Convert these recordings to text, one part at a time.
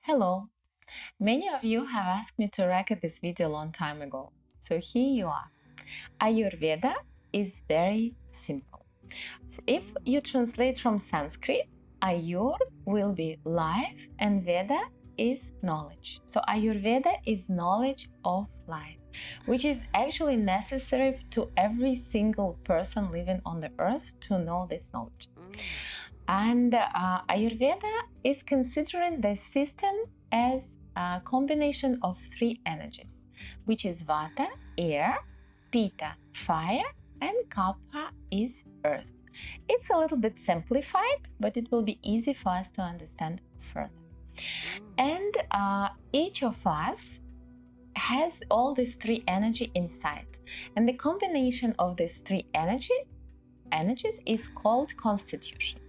Hello. Many of you have asked me to record this video a long time ago. So here you are. Ayurveda is very simple. If you translate from Sanskrit, Ayur will be life and Veda is knowledge. So Ayurveda is knowledge of life, which is actually necessary to every single person living on the earth to know this knowledge. And Ayurveda is considering the system as a combination of three energies, which is Vata, air, Pitta, fire, and Kapha is earth. It's a little bit simplified, but it will be easy for us to understand further. And each of us has all these three energy inside. And the combination of these three energies is called constitution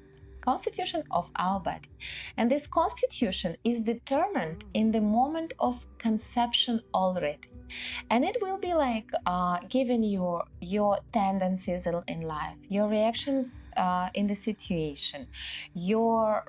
of our body. And this constitution is determined in the moment of conception already. And it will be like given your tendencies in life, your reactions in the situation, your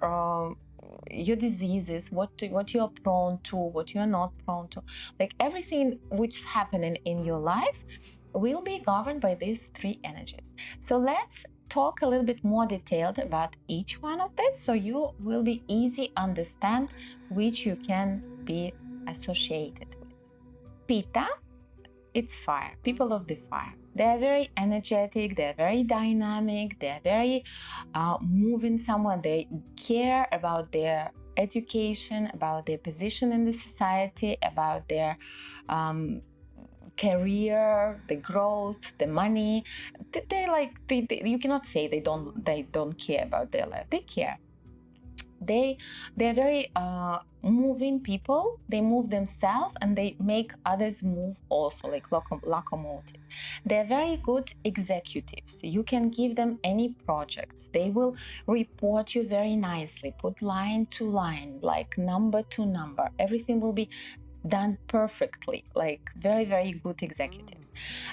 diseases, what you are prone to, what you are not prone to, like everything which is happening in your life will be governed by these three energies. So let's talk a little bit more detailed about each one of this, so you will be easy understand which you can be associated with. Pitta, it's fire, people of the fire. They are very energetic, they are very dynamic, they are very moving somewhere. They care about their education, about their position in the society, about their career, the growth, the money. You cannot say they don't care about their life. They care. They're very moving people. They move themselves and they make others move also, like locomotive. They're very good executives. You can give them any projects. They will report you very nicely, put line to line, like number to number. Everything will be done perfectly, like very, very good executives.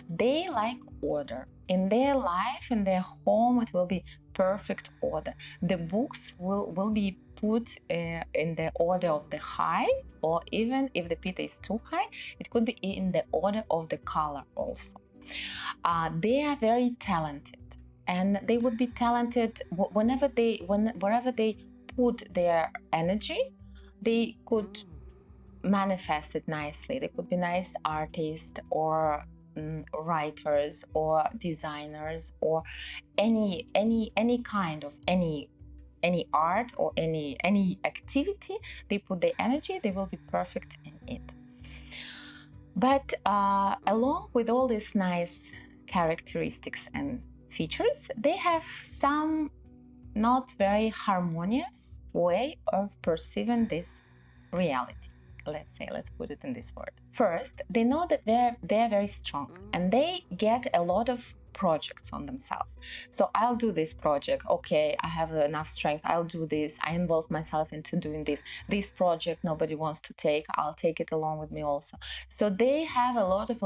They like order. In their life, in their home, it will be perfect order. The books will be put in the order of the high, or even if the Pitta is too high, it could be in the order of the color also. They are very talented, and they would be talented wherever they put their energy. They could manifest it nicely. They could be nice artists or writers or designers or any kind of any art or any activity. They put their energy, they will be perfect in it. But along with all these nice characteristics and features, they have some not very harmonious way of perceiving this reality. Let's put it in this word. First, they know that they're very strong and they get a lot of projects on themselves. So I'll do this project. Okay, I have enough strength. I'll do this. I involve myself into doing this. This project nobody wants to take. I'll take it along with me also. So they have a lot of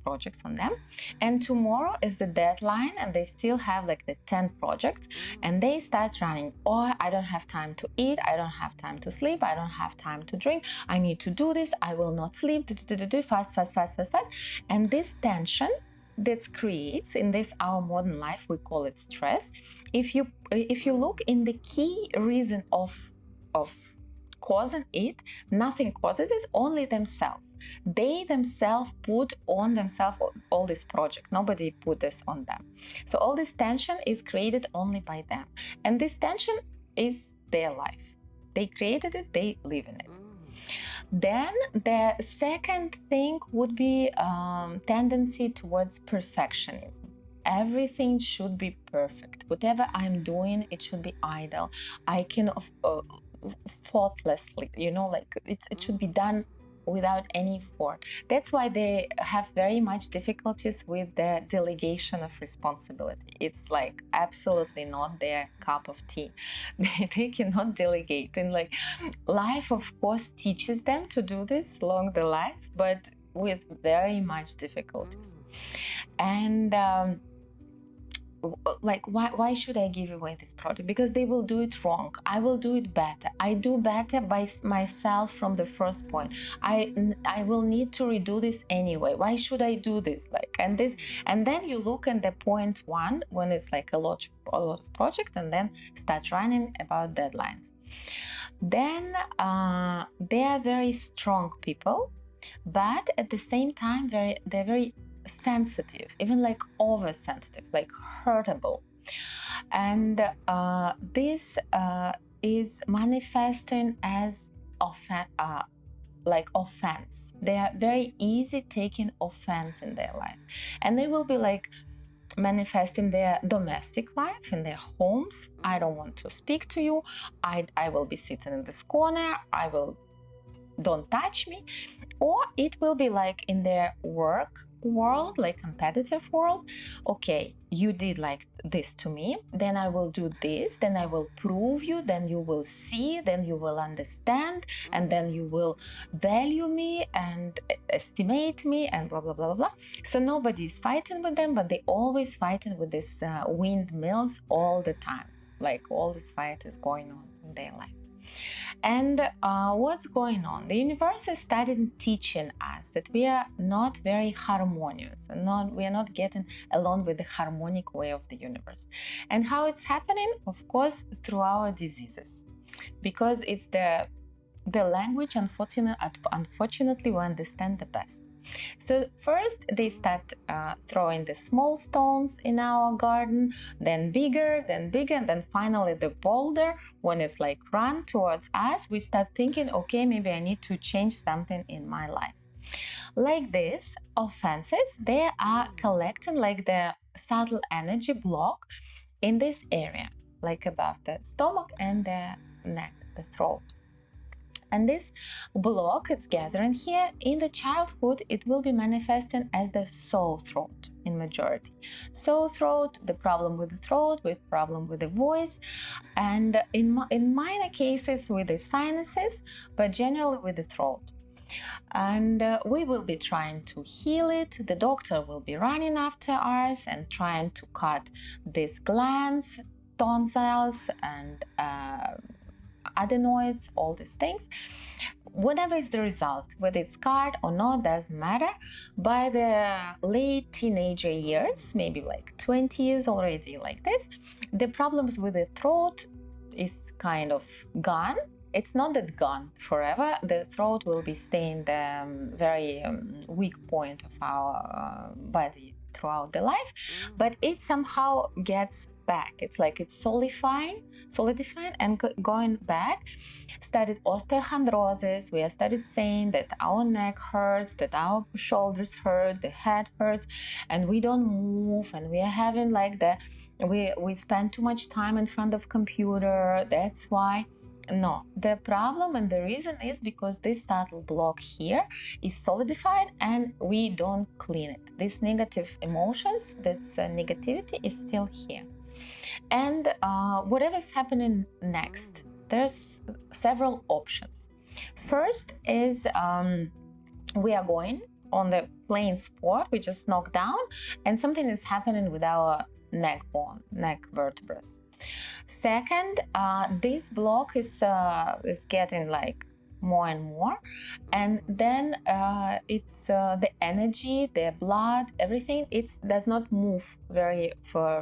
projects on them. And tomorrow is the deadline and they still have like the 10 projects and they start running. Or I don't have time to eat. I don't have time to sleep. I don't have time to drink. I need to do this. I will not sleep. Fast. And this tension that creates in this our modern life, we call it stress. If you look in the key reason of causing it, nothing causes it, only themselves. They themselves put on themselves all this project. Nobody put this on them. So all this tension is created only by them, and this tension is their life. They created it, they live in it. Then the second thing would be tendency towards perfectionism. Everything should be perfect. Whatever I'm doing, it should be ideal. I can thoughtlessly, it should be done without any thought. That's why they have very much difficulties with the delegation of responsibility. It's like absolutely not their cup of tea. They cannot delegate. And like life, of course, teaches them to do this along the life, but with very much difficulties. And like, why should I give away this project? Because they will do it wrong. I will do it better. I do better by myself from the first point. I will need to redo this anyway. Why should I do this? Like, and then you look at the point one when it's like a lot of project, and then start running about deadlines. Then they are very strong people, but at the same time they're very sensitive, even like oversensitive, like hurtable. And this is manifesting as like offense. They are very easy taking offense in their life, and they will be like manifesting their domestic life in their homes. I don't want to speak to you. I will be sitting in this corner. Don't touch me. Or it will be like in their work world, like competitive world. Okay, you did like this to me, then I will do this, then I will prove you, then you will see, then you will understand, and then you will value me and estimate me, and blah blah blah blah blah. So nobody is fighting with them, but they always fighting with these windmills all the time. Like all this fight is going on in their life. And what's going on? The universe has started teaching us that we are not very harmonious, and we are not getting along with the harmonic way of the universe. And how it's happening? Of course, through our diseases, because it's the language, unfortunately, we understand the best. So first they start throwing the small stones in our garden, then bigger, and then finally the boulder. When it's like run towards us, we start thinking, okay, maybe I need to change something in my life. Like this, offenses, they are collecting like the subtle energy block in this area, like above the stomach and the neck, the throat. And this block, it's gathering here. In the childhood, it will be manifesting as the sore throat in majority. Sore throat, the problem with the throat, with problem with the voice, and in minor cases with the sinuses, but generally with the throat. And we will be trying to heal it. The doctor will be running after us and trying to cut these glands, tonsils, and adenoids, all these things. Whatever is the result, whether it's scarred or not, doesn't matter. By the late teenager years, maybe like 20 years already like this, the problems with the throat is kind of gone. It's not that gone forever. The throat will be staying the very weak point of our body throughout the life, but it somehow gets back. It's like it's solidifying and going back. Started osteochondrosis. We started saying that our neck hurts, that our shoulders hurt, the head hurts, and we don't move, and we are having like we spend too much time in front of computer. That's why. No, the problem and the reason is because this subtle block here is solidified and we don't clean it. These negative emotions, that's negativity is still here. And whatever is happening next, there's several options. First is we are going on the playing sport, we just knock down, and something is happening with our neck bone, neck vertebrae. Second, this block is getting like more and more, and then it's the energy, the blood, everything, it does not move very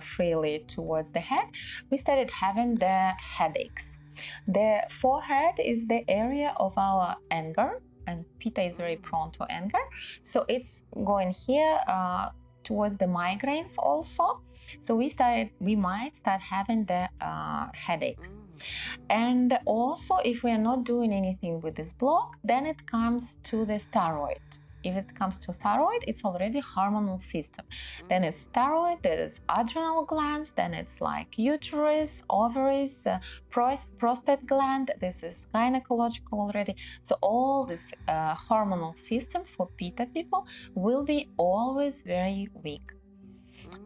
freely towards the head. We started having the headaches. The forehead is the area of our anger, and Pitta is very prone to anger, so it's going here towards the migraines also. So we might start having the headaches. And also, if we are not doing anything with this block, then it comes to the thyroid. If it comes to thyroid, it's already hormonal system. Then it's thyroid, there's adrenal glands, then it's like uterus, ovaries, prostate gland. This is gynecological already. So all this hormonal system for Pitta people will be always very weak.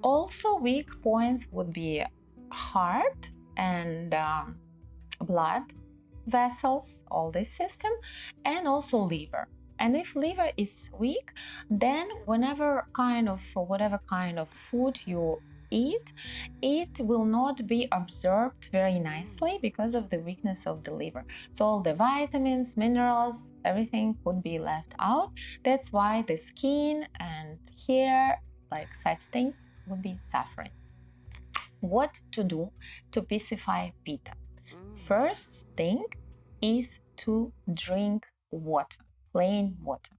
Also, weak points would be heart and blood vessels, all this system, and also liver. And if liver is weak, then whatever kind of food you eat, it will not be absorbed very nicely because of the weakness of the liver. So all the vitamins, minerals, everything would be left out. That's why the skin and hair, like such things, would be suffering. What to do to pacify Pitta? First thing is to drink water, plain water.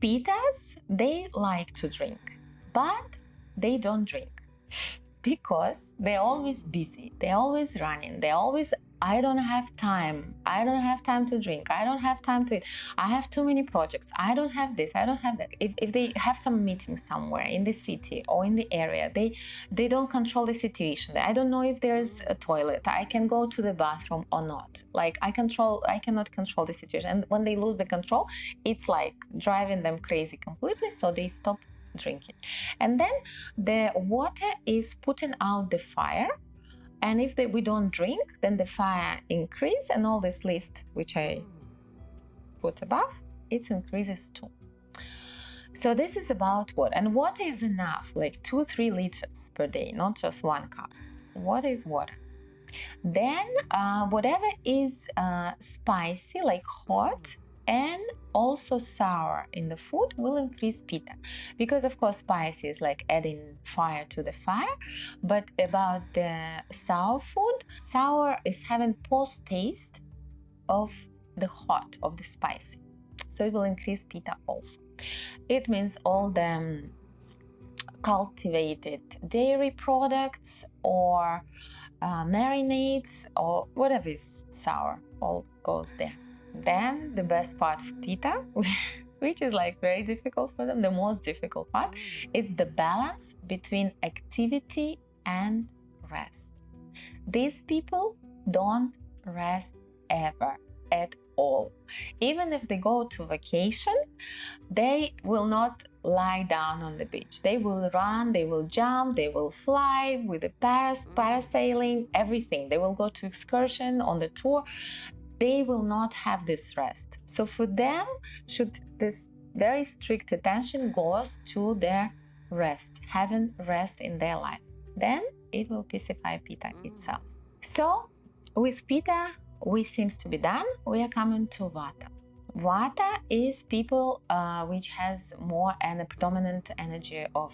Pittas, they like to drink, but they don't drink because they're always busy, they're always running, they're always, I don't have time to drink, I don't have time to eat, I have too many projects, I don't have this, I don't have that. If they have some meeting somewhere in the city or in the area, they don't control the situation. I don't know if there's a toilet, I can go to the bathroom or not. Like I cannot control the situation, and when they lose the control, it's like driving them crazy completely, so they stop drinking. And then the water is putting out the fire, and if we don't drink, then the fire increase, and all this list which I put above, it increases too. So this is about water, and water is enough, like 2-3 liters per day, not just 1 cup. What is water? Then whatever is spicy, like hot and also sour in the food, will increase Pitta, because of course spicy is like adding fire to the fire. But about the sour food, sour is having post taste of the hot, of the spicy, so it will increase Pitta also. It means all the cultivated dairy products or marinades or whatever is sour, all goes there. Then the best part for Pitta, which is like very difficult for them, the most difficult part, it's the balance between activity and rest. These people don't rest ever, at all. Even if they go to vacation, they will not lie down on the beach. They will run, they will jump, they will fly with the parasailing, everything. They will go to excursion on the tour. They will not have this rest. So for them, this very strict attention goes to their rest, having rest in their life. Then it will pacify Pitta itself. So with Pitta, we seems to be done. We are coming to Vata. Vata is people which has more and a predominant energy of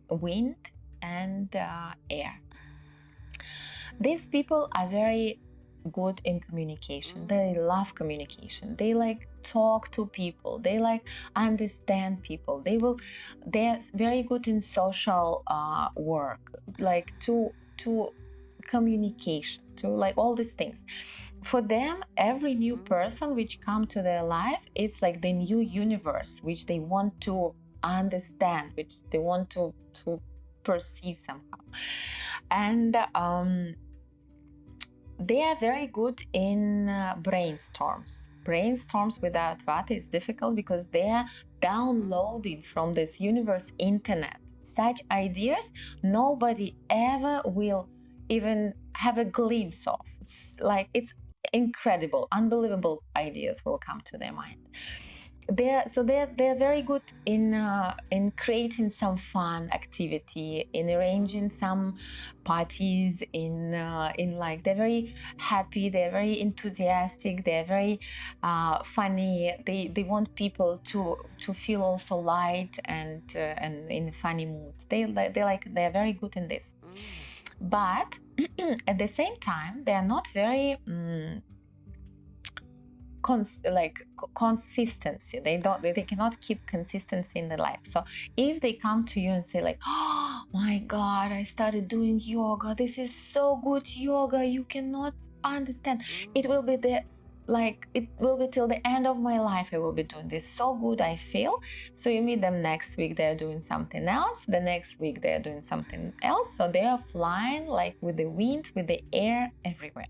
wind and air. These people are very good in communication. They love communication. They like talk to people. They like understand people. They're very good in social work, like to communication, to like all these things. For them, every new person which come to their life, it's like the new universe which they want to understand, which they want to perceive somehow. And they are very good in brainstorms. Brainstorms without Vata is difficult because they are downloading from this universe internet such ideas nobody ever will even have a glimpse of. It's incredible, unbelievable ideas will come to their mind. They're very good in creating some fun activity, in arranging some parties, in like they're very happy, they're very enthusiastic, they're very funny. They want people to feel also light and in a funny mood. They're very good in this. But at the same time, they are not very consistency. They cannot keep consistency in their life. So if they come to you and say like, oh my God, I started doing yoga, this is so good yoga, you cannot understand. It will be till the end of my life I will be doing this, so good I feel. So you meet them next week, they're doing something else, the next week they're doing something else. So they are flying like with the wind, with the air everywhere.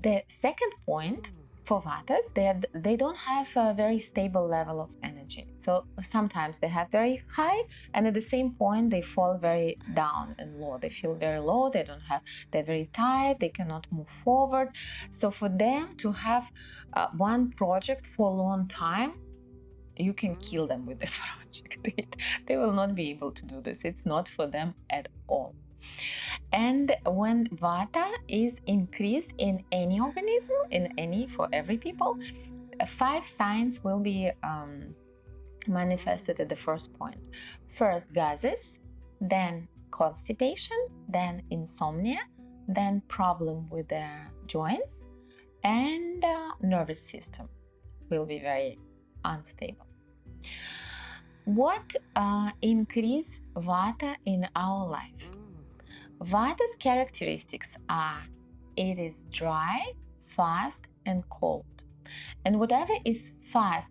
The second point, for Vatas, they don't have a very stable level of energy. So sometimes they have very high, and at the same point they fall very down and low. They feel very low, they're very tired, they cannot move forward. So for them to have one project for a long time, you can kill them with this project. They will not be able to do this. It's not for them at all. And when vata is increased in any organism, for every people, 5 signs will be manifested at the first point. First, gases, then constipation, then insomnia, then problem with the joints, and nervous system will be very unstable. What increase vata in our life? Vata's characteristics are it is dry, fast, and cold. And whatever is fast,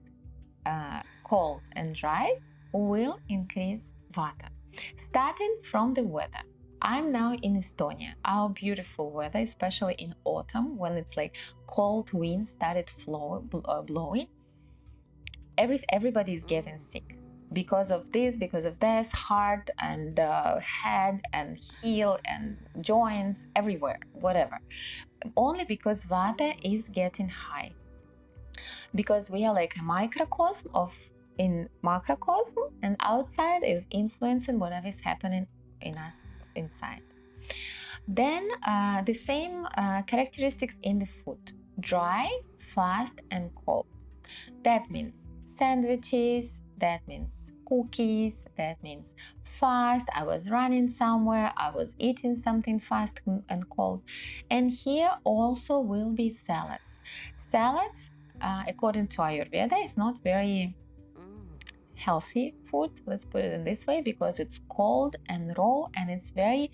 cold, and dry will increase vata. Starting from the weather. I'm now in Estonia. Our beautiful weather, especially in autumn when it's like cold winds started blowing. Everybody is getting sick because of this, heart and head and heel and joints everywhere, whatever. Only because vata is getting high. Because we are like a microcosm in macrocosm, and outside is influencing whatever is happening in us inside. Then the same characteristics in the food: dry, fast, and cold. That means sandwiches, that means cookies, that means fast. I was running somewhere, I was eating something fast and cold. And here also will be salads. Salads, according to Ayurveda, is not very healthy food, let's put it in this way, because it's cold and raw, and it's very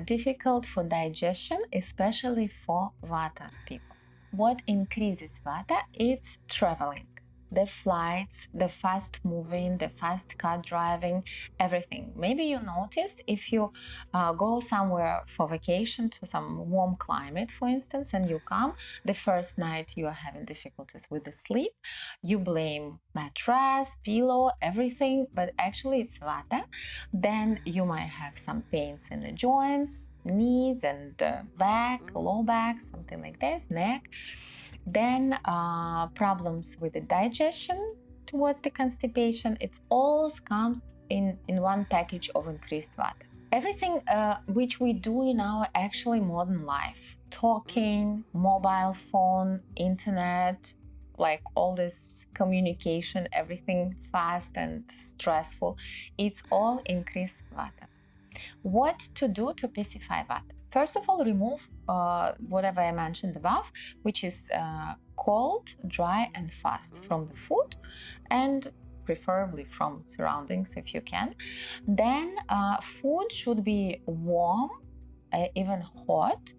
difficult for digestion, especially for vata people. What increases vata? It's traveling. The flights, the fast moving, the fast car driving, everything. Maybe you noticed if you go somewhere for vacation to some warm climate, for instance, and you come, the first night you are having difficulties with the sleep, you blame mattress, pillow, everything, but actually it's vata. Then you might have some pains in the joints, knees and back, low back, something like this, neck. Then problems with the digestion towards the constipation. It all comes in one package of increased vata. Everything which we do in our actually modern life, talking, mobile phone, internet, like all this communication, everything fast and stressful, it's all increased vata. What to do to pacify vata? First of all, remove whatever I mentioned above, which is cold, dry, and fast from the food, and preferably from surroundings if you can. Then food should be warm, even hot,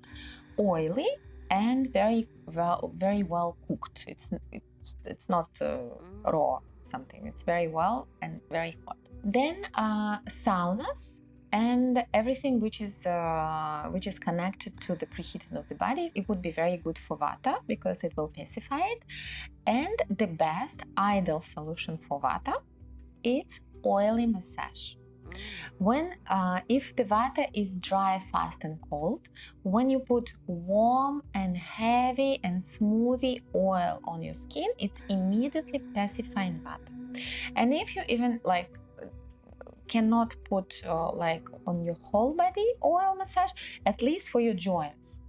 oily, and very well cooked. It's not raw something. It's very well and very hot. Then saunas and everything which is connected to the preheating of the body, it would be very good for vata because it will pacify it. And the best ideal solution for vata is oily massage. When if the vata is dry, fast, and cold, when you put warm and heavy and smoothie oil on your skin, it's immediately pacifying vata. And if you even cannot put on your whole body oil massage, at least for your joints,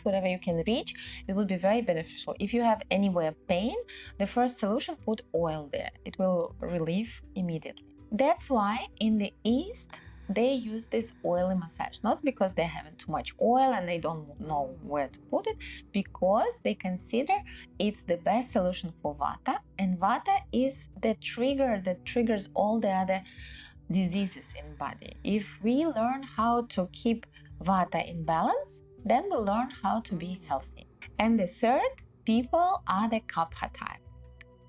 whatever you can reach, it will be very beneficial. If you have anywhere pain, the first solution, put oil there. It will relieve immediately. That's why in the East they use this oily massage, not because they're having too much oil and they don't know where to put it, because they consider it's the best solution for vata, and vata is the trigger that triggers all the other diseases in body. If we learn how to keep vata in balance, then we learn how to be healthy. And the third people are the kapha type.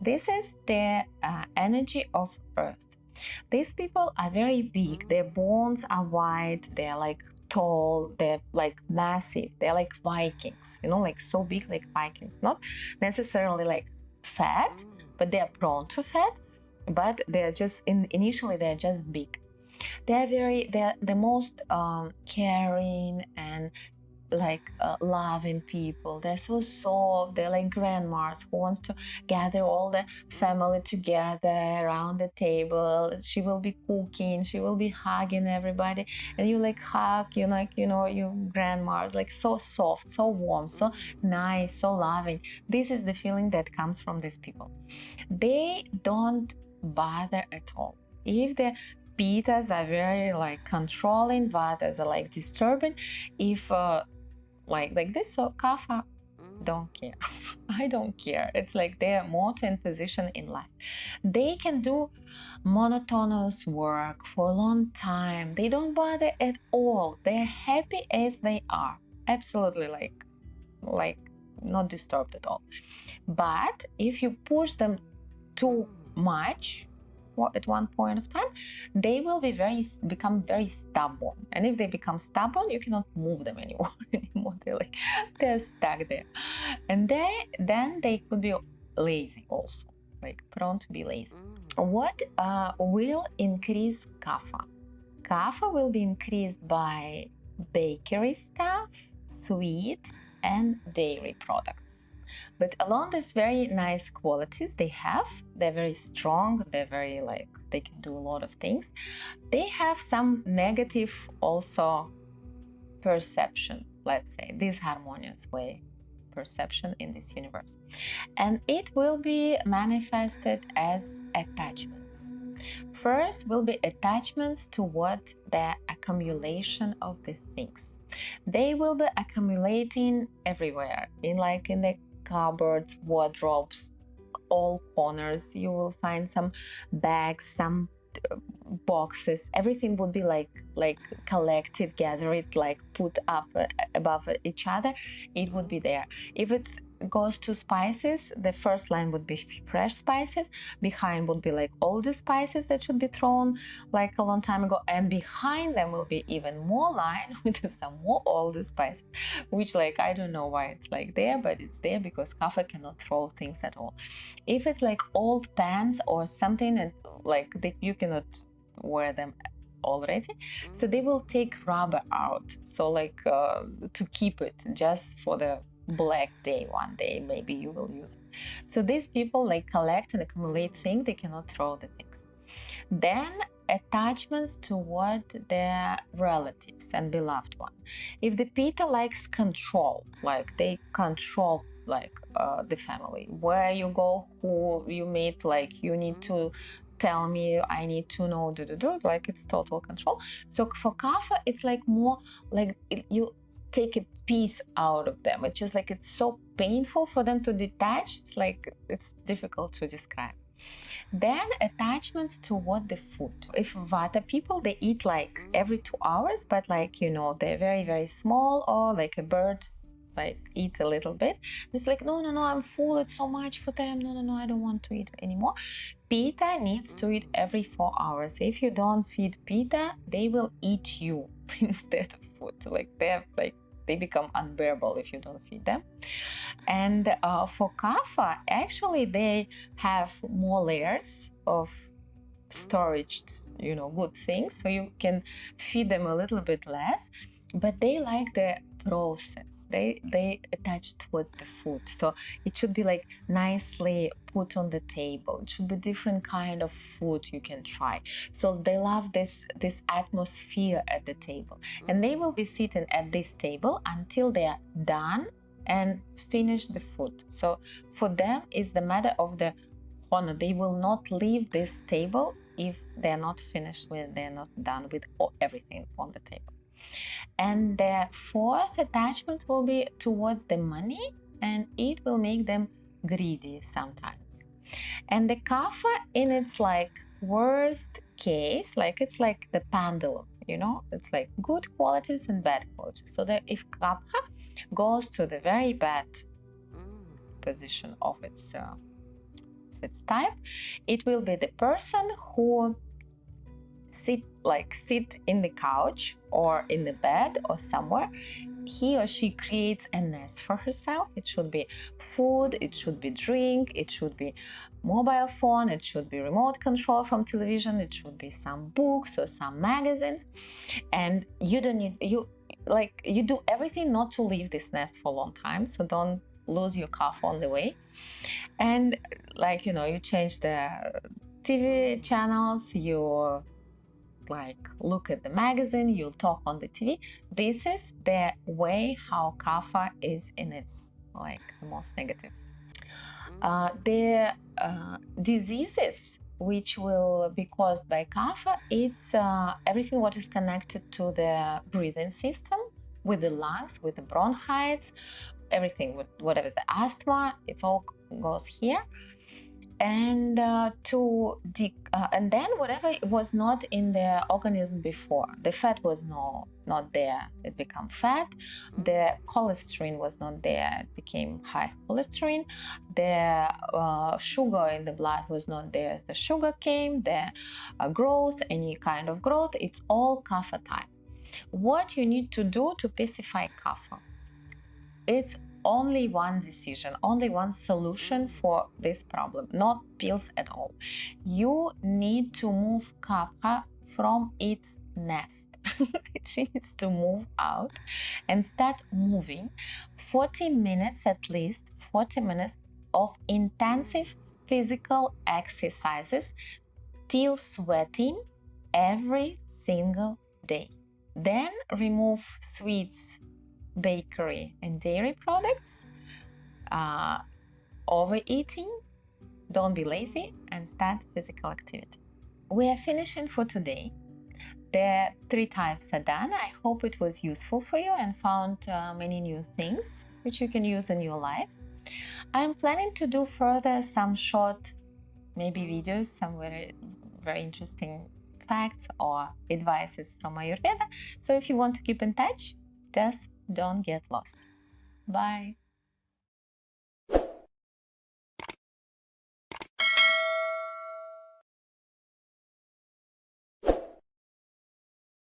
This is the energy of earth. These people are very big. Their bones are wide. They're like tall. They're like massive. They're like Vikings, like so big like Vikings. Not necessarily like fat, but they are prone to fat. But they're just initially they're just big. They're the most caring and like loving people. They're so soft. They're like grandmas who wants to gather all the family together around the table. She will be cooking. She will be hugging everybody, and you like hug. You like your grandma, like so soft, so warm, so nice, so loving. This is the feeling that comes from these people. They don't bother at all. If the Pittas are very like controlling, Vatas are like disturbing. If like this, so Kapha don't care. I don't care. It's like their motto and position in life. They can do monotonous work for a long time. They don't bother at all. They're happy as they are. Absolutely like not disturbed at all. But if you push them too much at one point of time, they will become very stubborn. And if they become stubborn, you cannot move them anymore. They're stuck there. And then they could be lazy also, like prone to be lazy. What will increase kapha? Kapha will be increased by bakery stuff, sweet, and dairy products. But along these very nice qualities they're very strong, they're very they can do a lot of things. They have some negative also perception, let's say, disharmonious way perception in this universe. And it will be manifested as attachments. First will be attachments toward the accumulation of the things. They will be accumulating everywhere, in the cupboards, wardrobes, all corners. You will find some bags, some boxes. Everything would be like collected, gathered, put up above each other. It would be there. If it goes to spices, the first line would be fresh spices. Behind would be older spices that should be thrown a long time ago, and behind them will be even more line with some more older spices, which I don't know why it's there, but it's there because Kapha cannot throw things at all. If it's old pants or something and that you cannot wear them already, so they will take rubber out, so to keep it just for the black day. One day maybe you will use it. So these people collect and accumulate things, they cannot throw the things. Then attachments toward their relatives and beloved ones. If the Pitta likes control, they control the family, where you go, who you meet, you need to tell me, I need to know, it's total control. So for Kapha, it's more you take a piece out of them. It's just it's so painful for them to detach. It's difficult to describe. Then attachments toward the food. If Vata people, they eat every 2 hours, but they're very, very small, or a bird eat a little bit. It's no, I'm full, it's so much for them. No, I don't want to eat anymore. Pitta needs to eat every 4 hours. If you don't feed Pitta, they will eat you instead of food. They become unbearable if you don't feed them. And for Kapha, actually they have more layers of storage, good things, so you can feed them a little bit less, but they like the process. They attach towards the food, so it should be nicely put on the table. It should be different kind of food you can try. So they love this atmosphere at the table, and they will be sitting at this table until they are done and finish the food. So for them is the matter of the honor. They will not leave this table if they're not finished with, they're not done with everything on the table. And the fourth attachment will be towards the money, and it will make them greedy sometimes. And the Kapha, in its worst case, it's the pendulum, it's good qualities and bad qualities. So that if Kapha goes to the very bad position of its type, it will be the person who sit in the couch or in the bed or somewhere. He or she creates a nest for herself. It should be food, it should be drink, it should be mobile phone, it should be remote control from television, it should be some books or some magazines. And you don't need like you do everything not to leave this nest for a long time, so don't lose your calf on the way. And like, you know, you change the TV channels, you like look at the magazine, you'll talk on the TV. This is the way how kapha is in its like the most negative. The diseases which will be caused by kapha, it's everything what is connected to the breathing system, with the lungs, with the bronchites, everything with whatever the asthma, it all goes here. And and then whatever was not in the organism before, the fat was not there, it became fat. The cholesterol was not there, it became high cholesterol. The sugar in the blood was not there, the sugar came. The growth, any kind of growth, it's all kapha type. What you need to do to pacify kapha, it's only one decision, only one solution for this problem, not pills at all. You need to move kapha from its nest. It needs to move out and start moving 40 minutes, at least 40 minutes of intensive physical exercises till sweating every single day. Then remove sweets, bakery and dairy products, overeating, don't be lazy, and start physical activity. We are finishing for today. The 3 types are done. I hope it was useful for you and found many new things which you can use in your life. I'm planning to do further some short maybe videos, some very, very interesting facts or advices from Ayurveda. So if you want to keep in touch, just don't get lost. Bye.